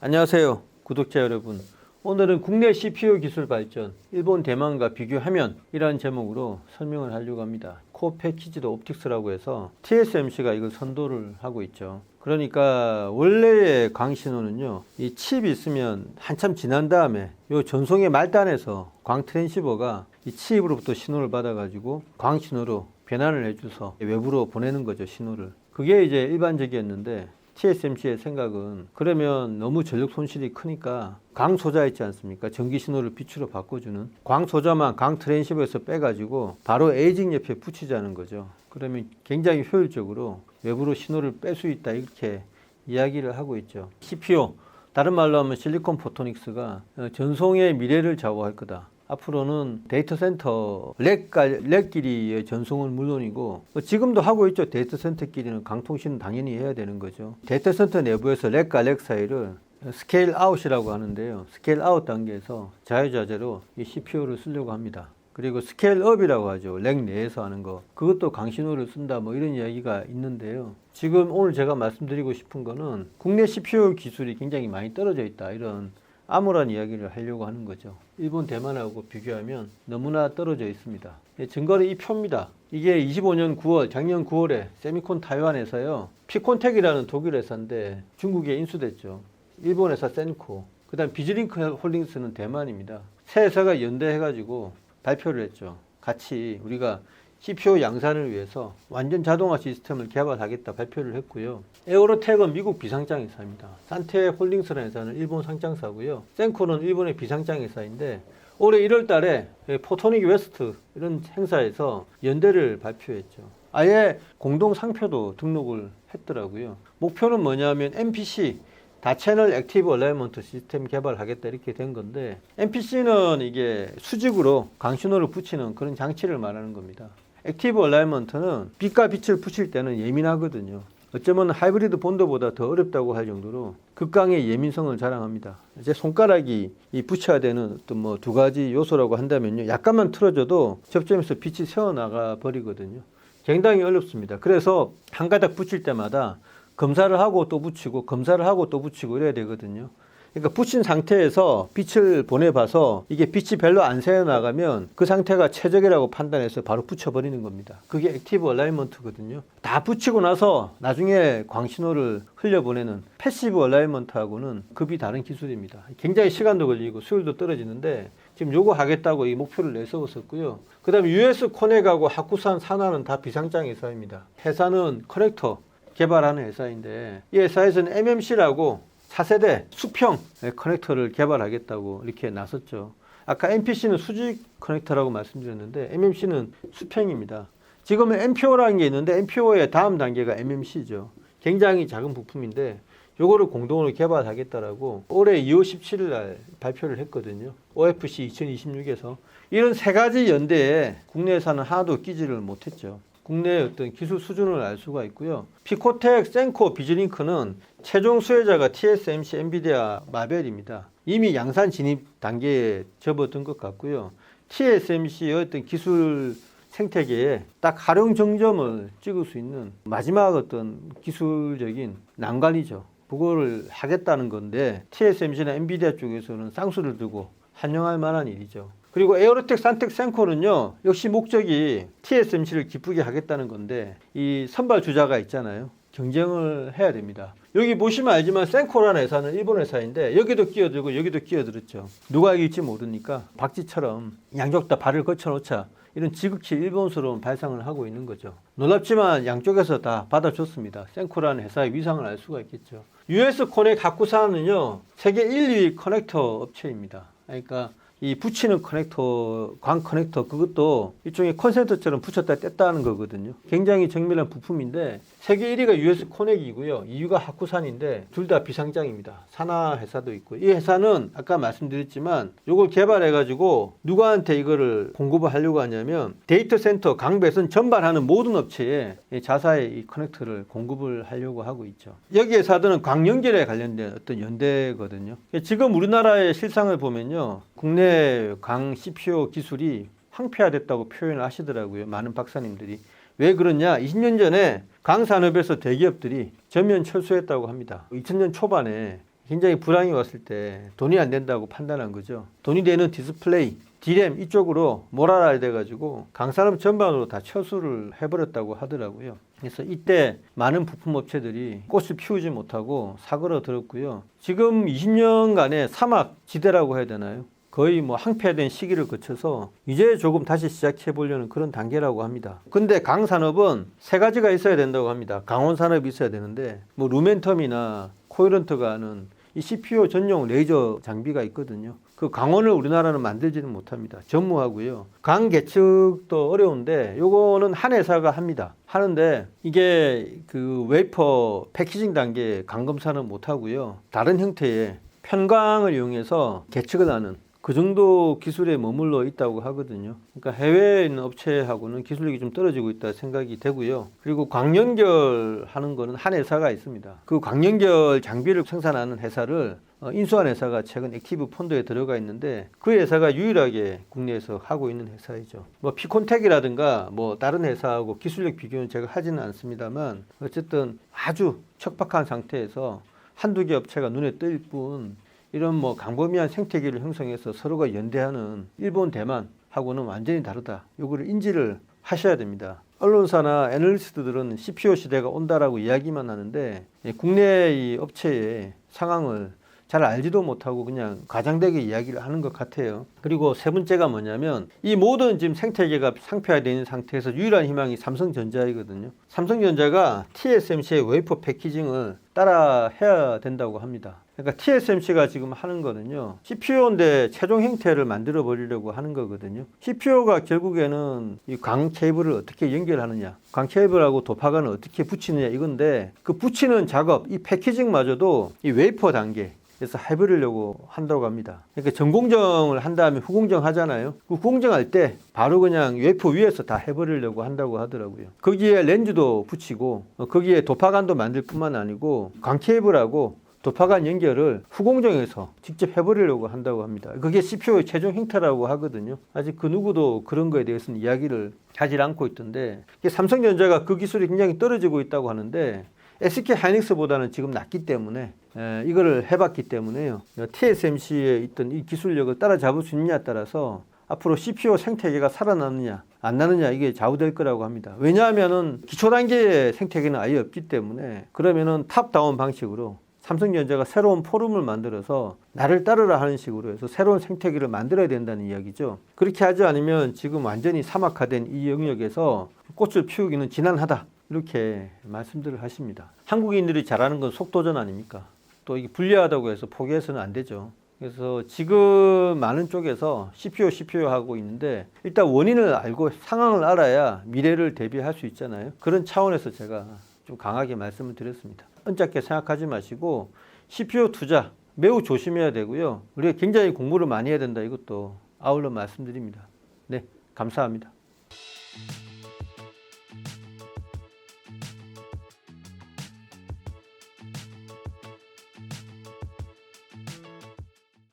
안녕하세요 구독자 여러분. 오늘은 국내 CPU 기술 발전 일본 대만과 비교하면 이라는 제목으로 설명을 하려고 합니다. 코어 패키지드 옵틱스라고 해서 TSMC가 이걸 선도를 하고 있죠. 그러니까 원래의 광신호는요, 이 칩이 있으면 한참 지난 다음에 요 전송의 말단에서 광 트랜시버가 이 칩으로부터 신호를 받아 가지고 광신호로 변환을 해줘서 외부로 보내는 거죠, 신호를. 그게 이제 일반적이었는데 TSMC의 생각은 그러면 너무 전력 손실이 크니까 광 소자 있지 않습니까? 전기 신호를 빛으로 바꿔주는 광 소자만 광 트랜시버에서 빼가지고 바로 에이징 옆에 붙이자는 거죠. 그러면 굉장히 효율적으로 외부로 신호를 뺄 수 있다, 이렇게 이야기를 하고 있죠. CPU, 다른 말로 하면 실리콘 포토닉스가 전송의 미래를 좌우할 거다. 앞으로는 데이터 센터 렉끼리의 전송은 물론이고, 지금도 하고 있죠. 데이터 센터끼리는 강통신은 당연히 해야 되는 거죠. 데이터 센터 내부에서 렉과 렉 사이를 스케일 아웃이라고 하는데요, 스케일 아웃 단계에서 자유자재로 이 CPU를 쓰려고 합니다. 그리고 스케일 업이라고 하죠. 렉 내에서 하는 거, 그것도 강신호를 쓴다, 뭐 이런 이야기가 있는데요. 지금 오늘 제가 말씀드리고 싶은 거는 국내 CPU 기술이 굉장히 많이 떨어져 있다, 이런 암울한 이야기를 하려고 하는 거죠. 일본, 대만하고 비교하면 너무나 떨어져 있습니다. 증거는 이 표입니다. 이게 25년 9월, 작년 9월에 세미콘 타이완에서요, 피콘텍이라는 독일 회사인데 중국에 인수됐죠. 일본 회사 센코, 그 다음 비즈링크 홀딩스는 대만입니다. 세 회사가 연대해가지고 발표를 했죠. 같이 우리가 CPU 양산을 위해서 완전 자동화 시스템을 개발하겠다 발표를 했고요. 에어로텍은 미국 비상장 회사입니다. 산테 홀딩스라는 회사는 일본 상장사고요. 센코는 일본의 비상장 회사인데 올해 1월 달에 포토닉 웨스트 이런 행사에서 연대를 발표했죠. 아예 공동 상표도 등록을 했더라고요. 목표는 뭐냐면 MPC, 다채널 액티브 얼라이먼트 시스템 개발하겠다, 이렇게 된 건데, MPC는 이게 수직으로 강신호를 붙이는 그런 장치를 말하는 겁니다. 액티브 얼라이먼트는 빛과 빛을 붙일 때는 예민하거든요. 어쩌면 하이브리드 본드보다 더 어렵다고 할 정도로 극강의 예민성을 자랑합니다. 제 손가락이 이 붙여야 되는 어떤 뭐 두 가지 요소라고 한다면요, 약간만 틀어져도 접점에서 빛이 새어나가 버리거든요. 굉장히 어렵습니다. 그래서 한 가닥 붙일 때마다 검사를 하고 또 붙이고 검사를 하고 또 붙이고 이래야 되거든요. 그러니까 붙인 상태에서 빛을 보내봐서 이게 빛이 별로 안 새어나가면 그 상태가 최적이라고 판단해서 바로 붙여버리는 겁니다. 그게 액티브 얼라이먼트거든요. 다 붙이고 나서 나중에 광신호를 흘려보내는 패시브 얼라이먼트하고는 급이 다른 기술입니다. 굉장히 시간도 걸리고 수율도 떨어지는데 지금 요거 하겠다고 이 목표를 내세웠었고요. 그 다음에 US 코넥하고 하쿠산, 산하는 다 비상장 회사입니다. 회사는 커넥터 개발하는 회사인데 이 회사에서는 MMC라고 4세대 수평 커넥터를 개발하겠다고 이렇게 나섰죠. 아까 MPC는 수직 커넥터라고 말씀드렸는데 MMC는 수평입니다. 지금은 MPO라는 게 있는데 MPO의 다음 단계가 MMC죠. 굉장히 작은 부품인데 요거를 공동으로 개발하겠다라고 올해 2월 17일 날 발표를 했거든요. OFC 2026에서. 이런 세 가지 연대에 국내에서는 하나도 끼지를 못했죠. 국내의 어떤 기술 수준을 알 수가 있고요. 피코텍, 센코, 비즈링크는 최종 수혜자가 TSMC, 엔비디아, 마벨입니다. 이미 양산 진입 단계에 접어든 것 같고요. TSMC의 어떤 기술 생태계에 딱 활용 정점을 찍을 수 있는 마지막 어떤 기술적인 난관이죠. 그거를 하겠다는 건데 TSMC나 엔비디아 쪽에서는 쌍수를 두고 환영할 만한 일이죠. 그리고 에어로텍, 산텍, 센코는요, 역시 목적이 TSMC를 기쁘게 하겠다는 건데 이 선발 주자가 있잖아요. 경쟁을 해야 됩니다. 여기 보시면 알지만 센코라는 회사는 일본 회사인데 여기도 끼어들고 여기도 끼어들었죠. 누가 이길지 모르니까 박쥐처럼 양쪽 다 발을 거쳐놓자, 이런 지극히 일본스러운 발상을 하고 있는 거죠. 놀랍지만 양쪽에서 다 받아줬습니다. 센코라는 회사의 위상을 알 수가 있겠죠. US 코넥 하쿠산은요, 세계 1, 2위 커넥터 업체입니다. 그러니까 이 붙이는 커넥터, 광 커넥터, 그것도 일종의 컨센터처럼 붙였다 뗐다 하는 거거든요. 굉장히 정밀한 부품인데 세계 1위가 US 코넥이고요. 2위가 하쿠산인데 둘 다 비상장입니다. 산하 회사도 있고. 이 회사는 아까 말씀드렸지만 이걸 개발해가지고 누구한테 이거를 공급을 하려고 하냐면 데이터 센터, 강배선 전반하는 모든 업체에 자사의 이 커넥터를 공급을 하려고 하고 있죠. 여기 회사들은 광 연결에 관련된 어떤 연대거든요. 지금 우리나라의 실상을 보면요, 국내 광 CPU 기술이 황폐화됐다고 표현을 하시더라고요. 많은 박사님들이. 왜 그러냐? 20년 전에 광산업에서 대기업들이 전면 철수했다고 합니다. 2000년 초반에 굉장히 불황이 왔을 때 돈이 안 된다고 판단한 거죠. 돈이 되는 디스플레이, D램 이쪽으로 몰아라야 돼가지고 강산업 전반으로 다 철수를 해버렸다고 하더라고요. 그래서 이때 많은 부품업체들이 꽃을 피우지 못하고 사그러들었고요. 지금 20년간의 사막 지대라고 해야 되나요? 거의 뭐 항폐된 시기를 거쳐서 이제 조금 다시 시작해 보려는 그런 단계라고 합니다. 근데 강산업은 세 가지가 있어야 된다고 합니다. 강원 산업이 있어야 되는데 뭐 루멘텀이나 코일런트가 하는 이 CPU 전용 레이저 장비가 있거든요. 그 강원을 우리나라는 만들지는 못합니다. 전무하고요. 강 계측도 어려운데 요거는 한 회사가 합니다. 하는데 이게 그 웨이퍼 패키징 단계 강 검사는 못하고요. 다른 형태의 편광을 이용해서 계측을 하는 그 정도 기술에 머물러 있다고 하거든요. 그러니까 해외에 있는 업체하고는 기술력이 좀 떨어지고 있다 생각이 되고요. 그리고 광연결 하는 거는 한 회사가 있습니다. 그 광연결 장비를 생산하는 회사를 인수한 회사가 최근 액티브 펀드에 들어가 있는데 그 회사가 유일하게 국내에서 하고 있는 회사이죠. 뭐 피콘텍이라든가 뭐 다른 회사하고 기술력 비교는 제가 하지는 않습니다만 어쨌든 아주 척박한 상태에서 한두 개 업체가 눈에 뜰 뿐 이런 뭐 광범위한 생태계를 형성해서 서로가 연대하는 일본, 대만하고는 완전히 다르다. 요거를 인지를 하셔야 됩니다. 언론사나 애널리스트들은 CPO 시대가 온다라고 이야기만 하는데 국내 이 업체의 상황을 잘 알지도 못하고 그냥 과장되게 이야기를 하는 것 같아요. 그리고 세 번째가 뭐냐면 이 모든 지금 생태계가 상폐화되어 있는 상태에서 유일한 희망이 삼성전자이거든요. 삼성전자가 TSMC의 웨이퍼 패키징을 따라 해야 된다고 합니다. 그러니까 TSMC가 지금 하는 거는요. CPU인데 최종 형태를 만들어 버리려고 하는 거거든요. CPU가 결국에는 이 광 케이블을 어떻게 연결하느냐, 광 케이블하고 도파관을 어떻게 붙이느냐 이건데 그 붙이는 작업, 이 패키징마저도 이 웨이퍼 단계 그래서 해버리려고 한다고 합니다. 그러니까 전공정을 한 다음에 후공정 하잖아요. 그 후공정할 때 바로 그냥 웨이퍼 위에서 다 해버리려고 한다고 하더라고요. 거기에 렌즈도 붙이고 거기에 도파관도 만들 뿐만 아니고 광 케이블하고 도파관 연결을 후공정에서 직접 해버리려고 한다고 합니다. 그게 CPU의 최종 형태라고 하거든요. 아직 그 누구도 그런 거에 대해서는 이야기를 하질 않고 있던데 삼성전자가 그 기술이 굉장히 떨어지고 있다고 하는데 SK 하이닉스보다는 지금 낫기 때문에 이거를 해봤기 때문에요. TSMC에 있던 이 기술력을 따라잡을 수 있느냐에 따라서 앞으로 CPU 생태계가 살아나느냐 안 나느냐 이게 좌우될 거라고 합니다. 왜냐하면은 기초 단계의 생태계는 아예 없기 때문에 그러면은 탑다운 방식으로 삼성전자가 새로운 포럼을 만들어서 나를 따르라 하는 식으로 해서 새로운 생태계를 만들어야 된다는 이야기죠. 그렇게 하지 않으면 지금 완전히 사막화된 이 영역에서 꽃을 피우기는 지난하다. 이렇게 말씀들을 하십니다. 한국인들이 잘하는 건 속도전 아닙니까? 또 이게 불리하다고 해서 포기해서는 안 되죠. 그래서 지금 많은 쪽에서 CPU 하고 있는데 일단 원인을 알고 상황을 알아야 미래를 대비할 수 있잖아요. 그런 차원에서 제가 좀 강하게 말씀을 드렸습니다. 언짢게 생각하지 마시고 CPU 투자 매우 조심해야 되고요. 우리가 굉장히 공부를 많이 해야 된다. 이것도 아울러 말씀드립니다. 네, 감사합니다.